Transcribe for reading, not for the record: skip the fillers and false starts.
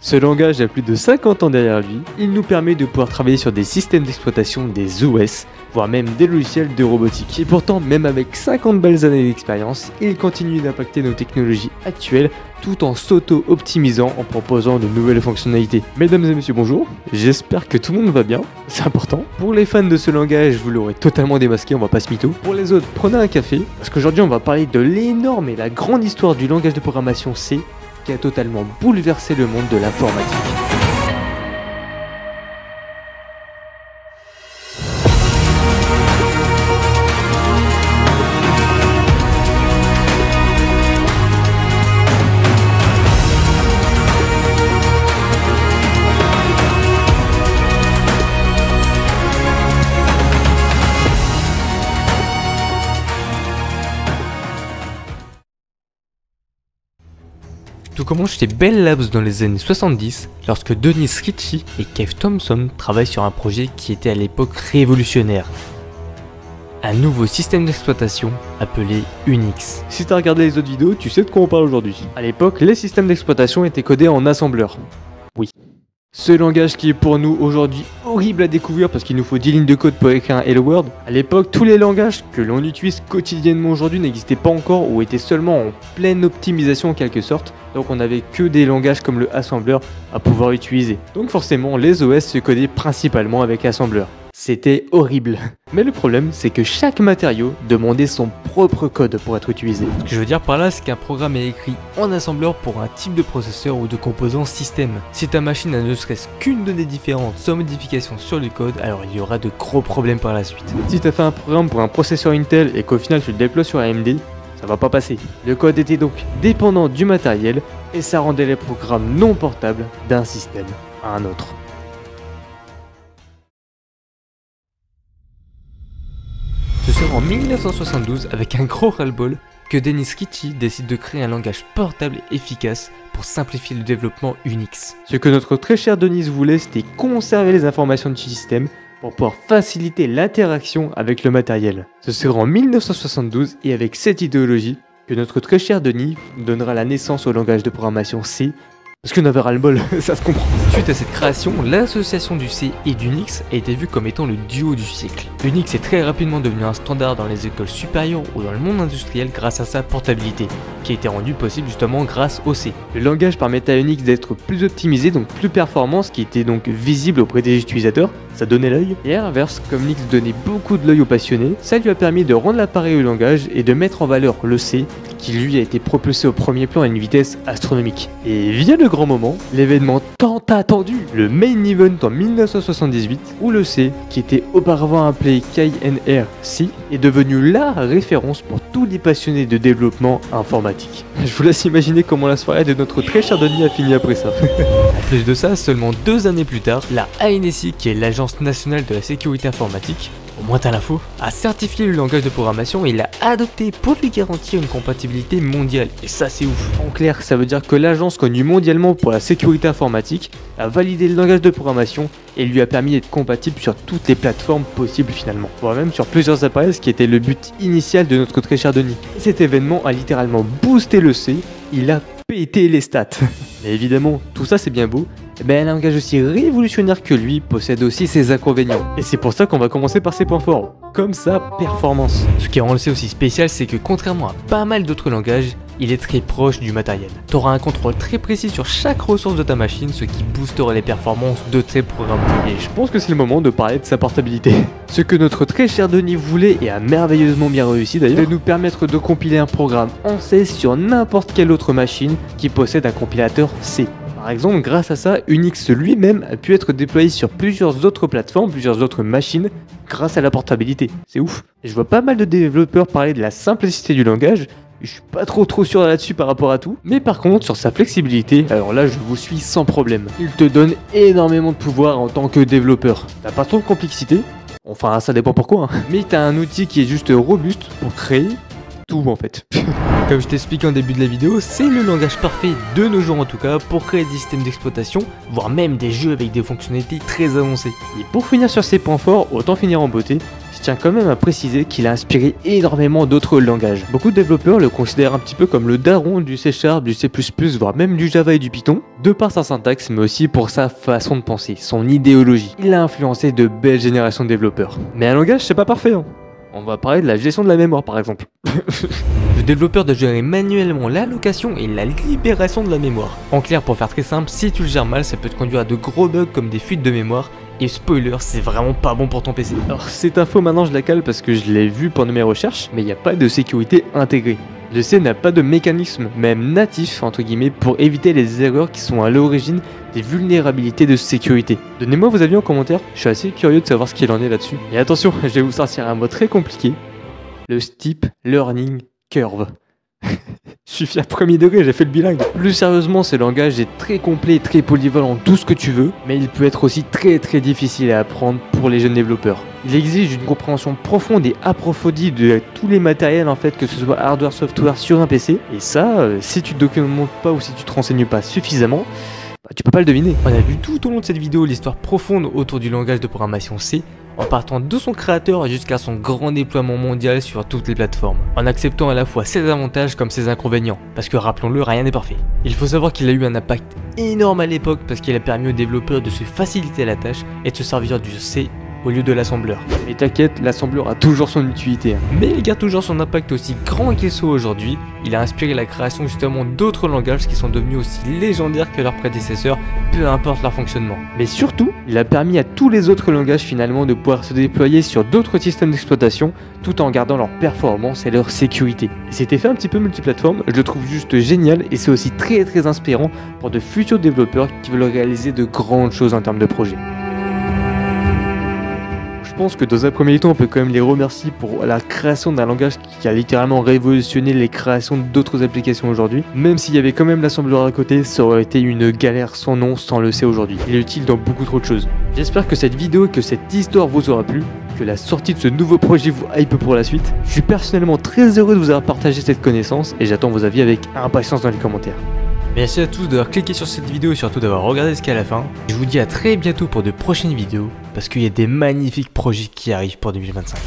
Ce langage a plus de 50 ans derrière lui, il nous permet de pouvoir travailler sur des systèmes d'exploitation, des OS, voire même des logiciels de robotique. Et pourtant, même avec 50 belles années d'expérience, il continue d'impacter nos technologies actuelles tout en s'auto-optimisant en proposant de nouvelles fonctionnalités. Mesdames et messieurs, bonjour, j'espère que tout le monde va bien, c'est important. Pour les fans de ce langage, vous l'aurez totalement démasqué, on va pas se mytho. Pour les autres, prenez un café, parce qu'aujourd'hui on va parler de l'énorme et la grande histoire du langage de programmation C, qui a totalement bouleversé le monde de l'informatique. Tout commence chez Bell Labs dans les années 70, lorsque Dennis Ritchie et Keith Thompson travaillent sur un projet qui était à l'époque révolutionnaire. Un nouveau système d'exploitation appelé Unix. Si t'as regardé les autres vidéos, tu sais de quoi on parle aujourd'hui. À l'époque, les systèmes d'exploitation étaient codés en assembleur. Oui. Ce langage qui est pour nous aujourd'hui horrible à découvrir parce qu'il nous faut 10 lignes de code pour écrire un Hello World. À l'époque, tous les langages que l'on utilise quotidiennement aujourd'hui n'existaient pas encore ou étaient seulement en pleine optimisation en quelque sorte. Donc on n'avait que des langages comme le assembleur à pouvoir utiliser. Donc forcément, les OS se codaient principalement avec assembleur. C'était horrible. Mais le problème, c'est que chaque matériau demandait son propre code pour être utilisé. Ce que je veux dire par là, c'est qu'un programme est écrit en assembleur pour un type de processeur ou de composant système. Si ta machine n'a ne serait-ce qu'une donnée différente sans modification sur le code, alors il y aura de gros problèmes par la suite. Si tu as fait un programme pour un processeur Intel et qu'au final tu le déploies sur AMD, ça va pas passer. Le code était donc dépendant du matériel et ça rendait les programmes non portables d'un système à un autre. Ce sera en 1972, avec un gros ras-le-bol, que Dennis Ritchie décide de créer un langage portable et efficace pour simplifier le développement Unix. Ce que notre très cher Dennis voulait, c'était conserver les informations du système pour pouvoir faciliter l'interaction avec le matériel. Ce sera en 1972 et avec cette idéologie que notre très cher Denis donnera la naissance au langage de programmation C. Parce qu'on avait ras-le-bol, ça se comprend. Suite à cette création, l'association du C et d'Unix a été vue comme étant le duo du siècle. Unix est très rapidement devenu un standard dans les écoles supérieures ou dans le monde industriel grâce à sa portabilité, qui a été rendue possible justement grâce au C. Le langage permettait à Unix d'être plus optimisé, donc plus performant, ce qui était donc visible auprès des utilisateurs, ça donnait l'œil. Et à l'inverse, comme Unix donnait beaucoup de l'œil aux passionnés, ça lui a permis de rendre l'appareil au langage et de mettre en valeur le C, qui lui a été propulsé au premier plan à une vitesse astronomique. Et vient le grand moment, l'événement tant attendu, le Main Event en 1978, où le C, qui était auparavant appelé KNR-C, est devenu la référence pour tous les passionnés de développement informatique. Je vous laisse imaginer comment la soirée de notre très cher Denis a fini après ça. En plus de ça, seulement 2 années plus tard, la ANSI, qui est l'Agence nationale de la sécurité informatique, au moins t'as l'info, a certifié le langage de programmation et l'a adopté pour lui garantir une compatibilité mondiale. Et ça c'est ouf. En clair, ça veut dire que l'agence connue mondialement pour la sécurité informatique a validé le langage de programmation et lui a permis d'être compatible sur toutes les plateformes possibles finalement, voire même sur plusieurs appareils, ce qui était le but initial de notre très cher Denis. Et cet événement a littéralement boosté le C, il a pété les stats. Mais évidemment, tout ça c'est bien beau, mais un langage aussi révolutionnaire que lui possède aussi ses inconvénients. Et c'est pour ça qu'on va commencer par ses points forts, comme sa performance. Ce qui rend le C aussi spécial, c'est que contrairement à pas mal d'autres langages, il est très proche du matériel. Tu auras un contrôle très précis sur chaque ressource de ta machine, ce qui boostera les performances de tes programmes. Et je pense que c'est le moment de parler de sa portabilité. Ce que notre très cher Denis voulait, et a merveilleusement bien réussi d'ailleurs, de nous permettre de compiler un programme en C sur n'importe quelle autre machine qui possède un compilateur C. Par exemple, grâce à ça, Unix lui-même a pu être déployé sur plusieurs autres plateformes, plusieurs autres machines, grâce à la portabilité. C'est ouf. Et je vois pas mal de développeurs parler de la simplicité du langage. Je suis pas trop sûr là-dessus par rapport à tout. Mais par contre, sur sa flexibilité, alors là, je vous suis sans problème. Il te donne énormément de pouvoir en tant que développeur. T'as pas trop de complexité. Enfin, ça dépend pourquoi. Mais t'as un outil qui est juste robuste pour créer, tout en fait. Comme je t'expliquais en début de la vidéo, c'est le langage parfait de nos jours en tout cas pour créer des systèmes d'exploitation, voire même des jeux avec des fonctionnalités très avancées. Et pour finir sur ses points forts, autant finir en beauté. Je tiens quand même à préciser qu'il a inspiré énormément d'autres langages. Beaucoup de développeurs le considèrent un petit peu comme le daron du C#, du C++, voire même du Java et du Python, de par sa syntaxe, mais aussi pour sa façon de penser, son idéologie. Il a influencé de belles générations de développeurs. Mais un langage, c'est pas parfait, hein. On va parler de la gestion de la mémoire par exemple. Le développeur doit gérer manuellement l'allocation et la libération de la mémoire. En clair, pour faire très simple, si tu le gères mal, ça peut te conduire à de gros bugs comme des fuites de mémoire. Et spoiler, c'est vraiment pas bon pour ton PC. Alors cette info maintenant je la cale parce que je l'ai vu pendant mes recherches, mais il n'y a pas de sécurité intégrée. Le C n'a pas de mécanisme, même natif entre guillemets, pour éviter les erreurs qui sont à l'origine des vulnérabilités de sécurité. Donnez-moi vos avis en commentaire, je suis assez curieux de savoir ce qu'il en est là-dessus. Et attention, je vais vous sortir un mot très compliqué, le Steep Learning Curve. Je suis fier premier degré, j'ai fait le bilingue. Plus sérieusement, ce langage est très complet et très polyvalent, tout ce que tu veux, mais il peut être aussi très difficile à apprendre pour les jeunes développeurs. Il exige une compréhension profonde et approfondie de tous les matériels en fait, que ce soit hardware, software sur un PC. Et ça, si tu te documentes pas ou si tu te renseignes pas suffisamment, tu peux pas le deviner. On a vu tout au long de cette vidéo l'histoire profonde autour du langage de programmation C, en partant de son créateur jusqu'à son grand déploiement mondial sur toutes les plateformes, en acceptant à la fois ses avantages comme ses inconvénients, parce que rappelons-le, rien n'est parfait. Il faut savoir qu'il a eu un impact énorme à l'époque parce qu'il a permis aux développeurs de se faciliter la tâche et de se servir du C au lieu de l'assembleur. Mais t'inquiète, l'assembleur a toujours son utilité. Mais il garde toujours son impact aussi grand qu'il soit aujourd'hui. Il a inspiré la création justement d'autres langages qui sont devenus aussi légendaires que leurs prédécesseurs, peu importe leur fonctionnement. Mais surtout, il a permis à tous les autres langages finalement de pouvoir se déployer sur d'autres systèmes d'exploitation tout en gardant leur performance et leur sécurité. Et cet effet un petit peu multiplateforme, je le trouve juste génial et c'est aussi très inspirant pour de futurs développeurs qui veulent réaliser de grandes choses en termes de projet. Je pense que dans un premier temps, on peut quand même les remercier pour la création d'un langage qui a littéralement révolutionné les créations d'autres applications aujourd'hui. Même s'il y avait quand même l'assembleur à côté, ça aurait été une galère sans nom sans le C aujourd'hui. Il est utile dans beaucoup trop de choses. J'espère que cette vidéo et que cette histoire vous aura plu, que la sortie de ce nouveau projet vous hype pour la suite. Je suis personnellement très heureux de vous avoir partagé cette connaissance et j'attends vos avis avec impatience dans les commentaires. Merci à tous d'avoir cliqué sur cette vidéo et surtout d'avoir regardé jusqu'à la fin. Je vous dis à très bientôt pour de prochaines vidéos parce qu'il y a des magnifiques projets qui arrivent pour 2025.